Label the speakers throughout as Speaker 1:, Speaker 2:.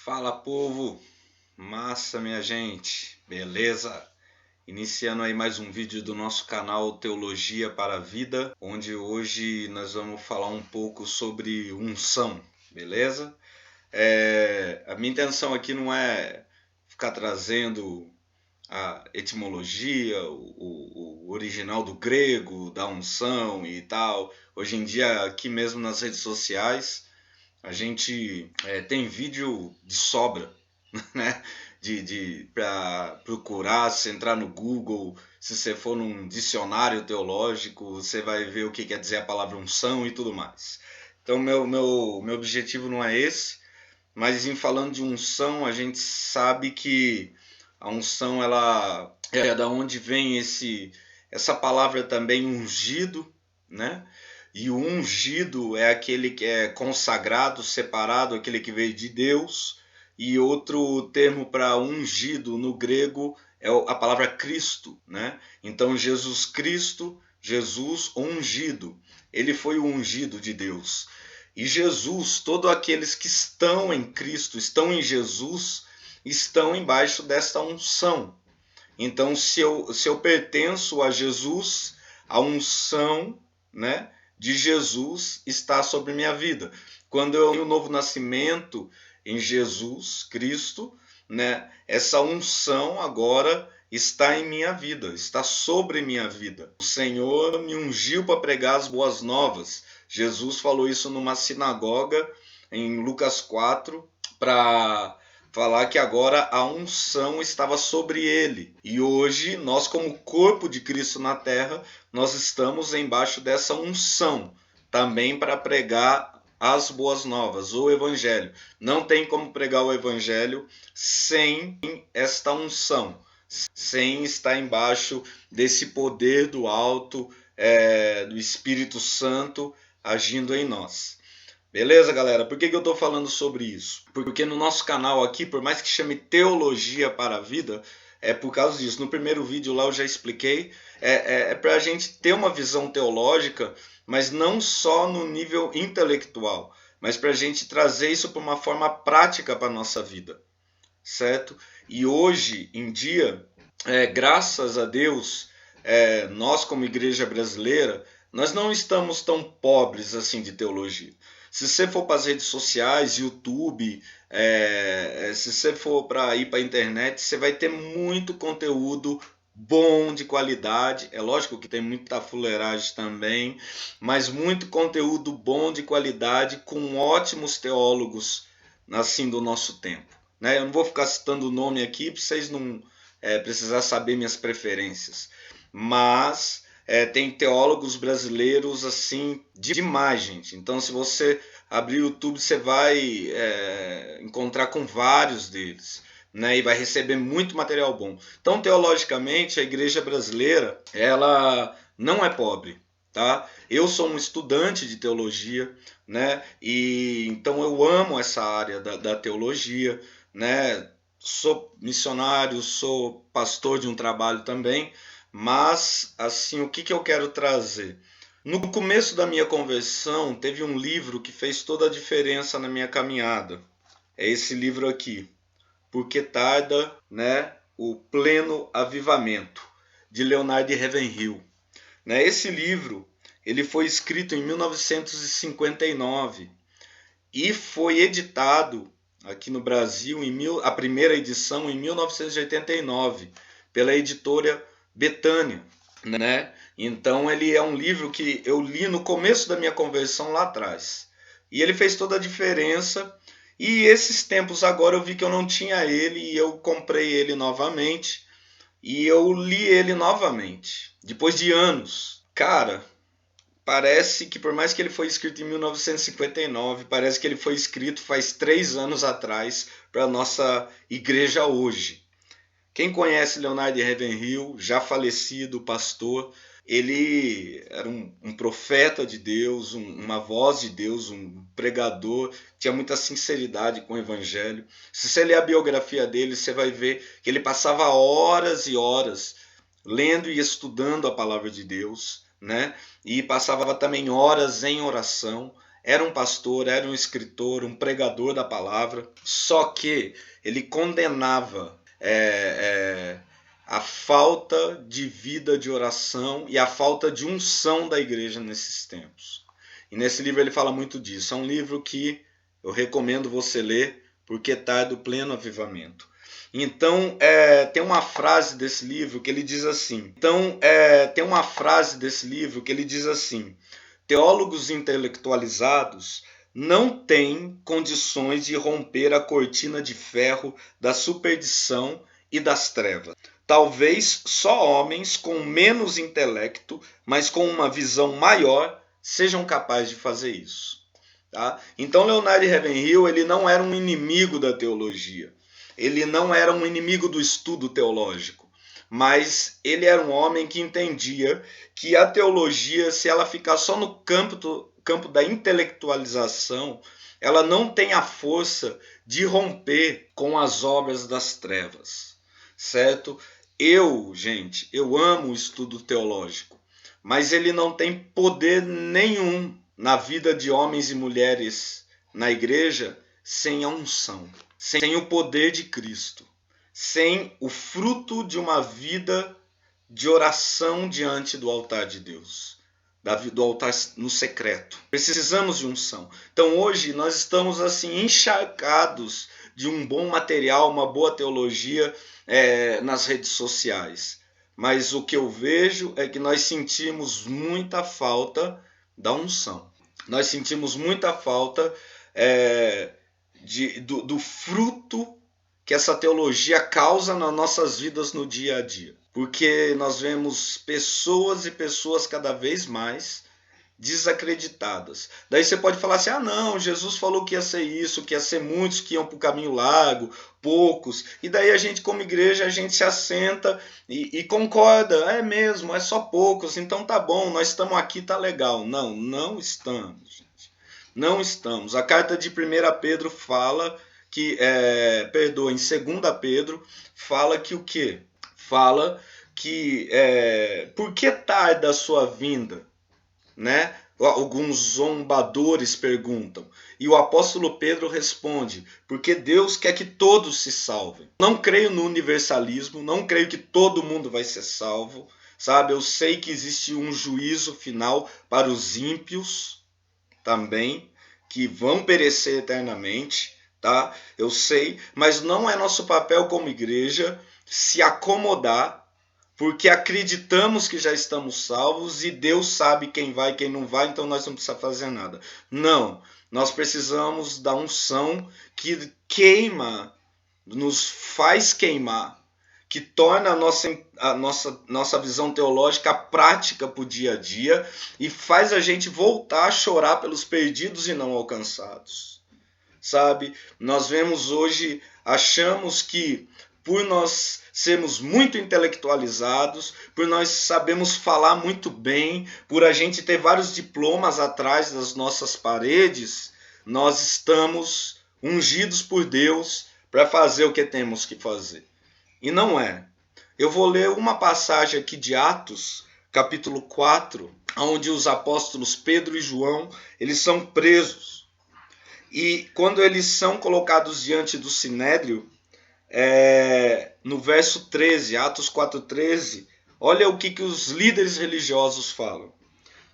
Speaker 1: Fala, povo! Massa, minha gente! Beleza? Iniciando aí mais um vídeo do nosso canal Teologia para a Vida, onde hoje nós vamos falar um pouco sobre unção, beleza? A minha intenção aqui não é ficar trazendo a etimologia, o original do grego, da unção e tal. Hoje em dia, aqui mesmo nas redes sociais, a gente tem vídeo de sobra, né? Para procurar, se entrar no Google, se você for num dicionário teológico, você vai ver o que quer dizer a palavra unção e tudo mais. Então, meu objetivo não é esse, mas em falando de unção, a gente sabe que a unção, ela é da onde vem essa palavra também ungido, né? E o ungido é aquele que é consagrado, separado, aquele que veio de Deus. E outro termo para ungido no grego é a palavra Cristo, né? Então Jesus Cristo, Jesus ungido, ele foi o ungido de Deus. E Jesus, todos aqueles que estão em Cristo, estão em Jesus, estão embaixo desta unção. Então, se eu pertenço a Jesus, a unção, né, de Jesus está sobre minha vida. Quando eu tenho o novo nascimento em Jesus Cristo, né, essa unção agora está em minha vida, está sobre minha vida. O Senhor me ungiu para pregar as boas novas. Jesus falou isso numa sinagoga em Lucas 4 para falar que agora a unção estava sobre ele. E hoje, nós como corpo de Cristo na terra, nós estamos embaixo dessa unção, também para pregar as boas novas, o evangelho. Não tem como pregar o evangelho sem esta unção, sem estar embaixo desse poder do alto, do Espírito Santo agindo em nós. Beleza, galera? Por que eu estou falando sobre isso? Porque no nosso canal aqui, por mais que chame Teologia para a Vida, é por causa disso. No primeiro vídeo lá eu já expliquei, é para a gente ter uma visão teológica, mas não só no nível intelectual, mas para a gente trazer isso para uma forma prática para a nossa vida, certo? E hoje em dia, graças a Deus, nós como igreja brasileira, nós não estamos tão pobres assim de teologia. Se você for para as redes sociais, YouTube, se você for para ir para a internet, você vai ter muito conteúdo bom, de qualidade. É lógico que tem muita fuleiragem também, mas muito conteúdo bom, de qualidade, com ótimos teólogos assim do nosso tempo, né? Eu não vou ficar citando o nome aqui para vocês não precisar saber minhas preferências, mas tem teólogos brasileiros assim demais, gente. Então, se você abrir o YouTube, você vai encontrar com vários deles, né? E vai receber muito material bom. Então, teologicamente, a igreja brasileira, ela não é pobre, tá? Eu sou um estudante de teologia, né? E então eu amo essa área da teologia, né? Sou missionário, sou pastor de um trabalho também, mas assim, o que eu quero trazer? No começo da minha conversão, teve um livro que fez toda a diferença na minha caminhada. É esse livro aqui, Porque Tarda, né, o Pleno Avivamento, de Leonard Ravenhill. Né, esse livro ele foi escrito em 1959 e foi editado aqui no Brasil, a primeira edição em 1989, pela editora Betânia, né? Então ele é um livro que eu li no começo da minha conversão lá atrás. E ele fez toda a diferença. E esses tempos agora eu vi que eu não tinha ele e eu comprei ele novamente. E eu li ele novamente, depois de anos. Cara, parece que por mais que ele foi escrito em 1959, parece que ele foi escrito faz 3 anos atrás para a nossa igreja hoje. Quem conhece Leonard Ravenhill, já falecido pastor, ele era um profeta de Deus, uma voz de Deus, um pregador, tinha muita sinceridade com o evangelho. Se você ler a biografia dele, você vai ver que ele passava horas e horas lendo e estudando a palavra de Deus, né? E passava também horas em oração. era um pastor, era um escritor, um pregador da palavra, só que ele condenava a falta de vida de oração e a falta de unção da igreja nesses tempos. E nesse livro ele fala muito disso. É um livro que eu recomendo você ler, porque está do pleno avivamento. Então, tem uma frase desse livro que ele diz assim. Teólogos intelectualizados não têm condições de romper a cortina de ferro da superstição e das trevas. Talvez só homens com menos intelecto, mas com uma visão maior, sejam capazes de fazer isso. Tá? Então, Leonard Ravenhill, ele não era um inimigo da teologia. Ele não era um inimigo do estudo teológico. Mas ele era um homem que entendia que a teologia, se ela ficar só no campo da intelectualização, ela não tem a força de romper com as obras das trevas, certo? Eu amo o estudo teológico, mas ele não tem poder nenhum na vida de homens e mulheres na igreja sem a unção, sem o poder de Cristo, sem o fruto de uma vida de oração diante do altar de Deus, do altar no secreto. Precisamos de unção. Então hoje nós estamos assim encharcados de um bom material, uma boa teologia nas redes sociais. Mas o que eu vejo é que nós sentimos muita falta da unção. Nós sentimos muita falta do fruto que essa teologia causa nas nossas vidas no dia a dia. Porque nós vemos pessoas e pessoas cada vez mais desacreditadas. Daí você pode falar assim, não, Jesus falou que ia ser isso, que ia ser muitos que iam para o caminho largo, poucos. E daí a gente, como igreja, a gente se assenta e concorda, é mesmo, é só poucos, então tá bom, nós estamos aqui, tá legal. Não, não estamos, gente. Não estamos. A carta de 1 Pedro fala que, em 2 Pedro, fala que o quê? Fala que por que tarda a sua vinda? Né? Alguns zombadores perguntam. E o apóstolo Pedro responde, porque Deus quer que todos se salvem. Não creio no universalismo, não creio que todo mundo vai ser salvo. Sabe? Eu sei que existe um juízo final para os ímpios também, que vão perecer eternamente. Tá? Eu sei, mas não é nosso papel como igreja se acomodar, porque acreditamos que já estamos salvos e Deus sabe quem vai e quem não vai, então nós não precisamos fazer nada. Não, nós precisamos da unção que queima, nos faz queimar, que torna a nossa visão teológica prática para o dia a dia e faz a gente voltar a chorar pelos perdidos e não alcançados. Sabe? Nós vemos hoje, achamos que por nós sermos muito intelectualizados, por nós sabemos falar muito bem, por a gente ter vários diplomas atrás das nossas paredes, nós estamos ungidos por Deus para fazer o que temos que fazer. E não é. Eu vou ler uma passagem aqui de Atos, capítulo 4, onde os apóstolos Pedro e João, eles são presos. E quando eles são colocados diante do Sinédrio, no verso 13, Atos 4,13, olha o que os líderes religiosos falam.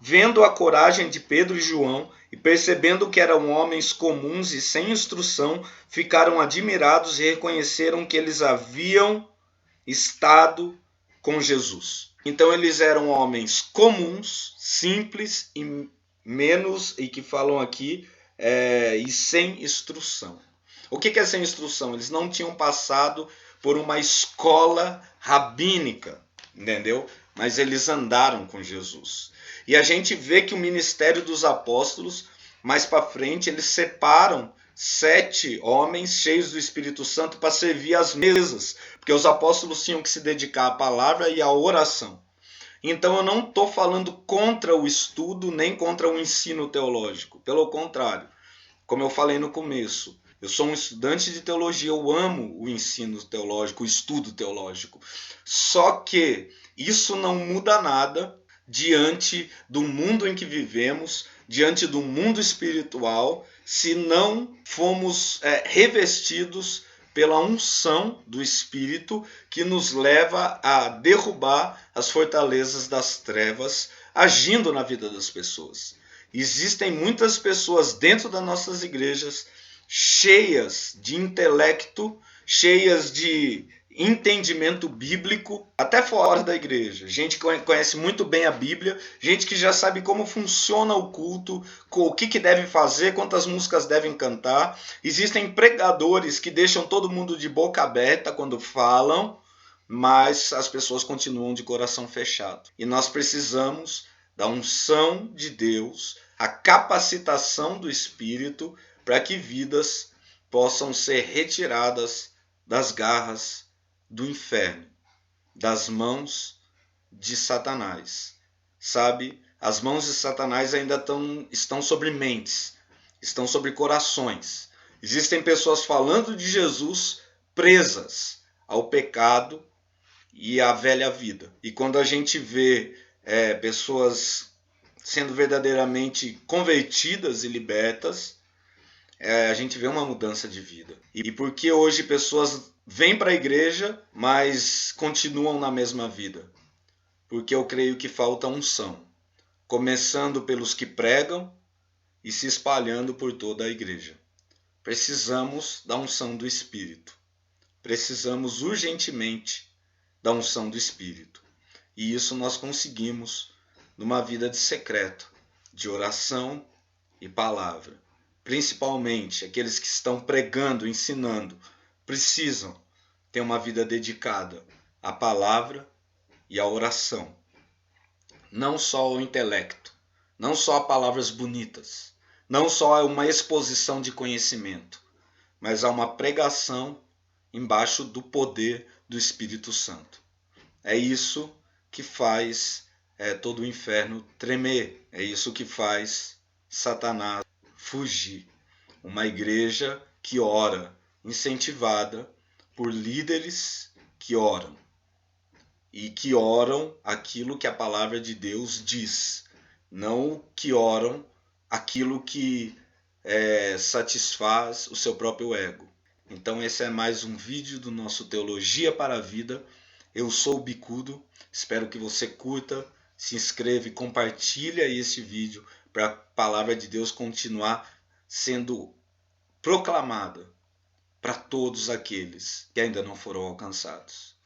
Speaker 1: Vendo a coragem de Pedro e João e percebendo que eram homens comuns e sem instrução, ficaram admirados e reconheceram que eles haviam estado com Jesus. Então eles eram homens comuns, simples e que falam aqui e sem instrução. O que é sem instrução? Eles não tinham passado por uma escola rabínica, entendeu? Mas eles andaram com Jesus. E a gente vê que o ministério dos apóstolos, mais para frente, eles separam 7 homens cheios do Espírito Santo para servir as mesas, porque os apóstolos tinham que se dedicar à palavra e à oração. Então eu não estou falando contra o estudo nem contra o ensino teológico, pelo contrário, como eu falei no começo, eu sou um estudante de teologia, eu amo o ensino teológico, o estudo teológico. Só que isso não muda nada diante do mundo em que vivemos, diante do mundo espiritual se não fomos revestidos pela unção do Espírito que nos leva a derrubar as fortalezas das trevas, agindo na vida das pessoas. Existem muitas pessoas dentro das nossas igrejas cheias de intelecto, cheias de entendimento bíblico, até fora da igreja. Gente que conhece muito bem a Bíblia, gente que já sabe como funciona o culto, o que deve fazer, quantas músicas devem cantar. Existem pregadores que deixam todo mundo de boca aberta quando falam, mas as pessoas continuam de coração fechado. E nós precisamos da unção de Deus, a capacitação do Espírito, para que vidas possam ser retiradas das garras do inferno, das mãos de Satanás. Sabe, as mãos de Satanás ainda estão sobre mentes, estão sobre corações. Existem pessoas falando de Jesus presas ao pecado e à velha vida. E quando a gente vê pessoas sendo verdadeiramente convertidas e libertas, a gente vê uma mudança de vida. E por que hoje pessoas vêm para a igreja, mas continuam na mesma vida? Porque eu creio que falta unção, começando pelos que pregam e se espalhando por toda a igreja. Precisamos da unção do Espírito. Precisamos urgentemente da unção do Espírito. E isso nós conseguimos numa vida de secreto, de oração e palavra. Principalmente aqueles que estão pregando, ensinando, precisam ter uma vida dedicada à palavra e à oração. Não só ao intelecto, não só a palavras bonitas, não só a uma exposição de conhecimento, mas a uma pregação embaixo do poder do Espírito Santo. É isso que faz todo o inferno tremer, é isso que faz Satanás fugir. Uma igreja que ora, incentivada por líderes que oram e que oram aquilo que a palavra de Deus diz, não que oram aquilo que satisfaz o seu próprio ego. Então esse é mais um vídeo do nosso Teologia para a Vida. Eu sou o Bicudo, espero que você curta, se inscreva e compartilhe esse vídeo para a palavra de Deus continuar sendo proclamada para todos aqueles que ainda não foram alcançados.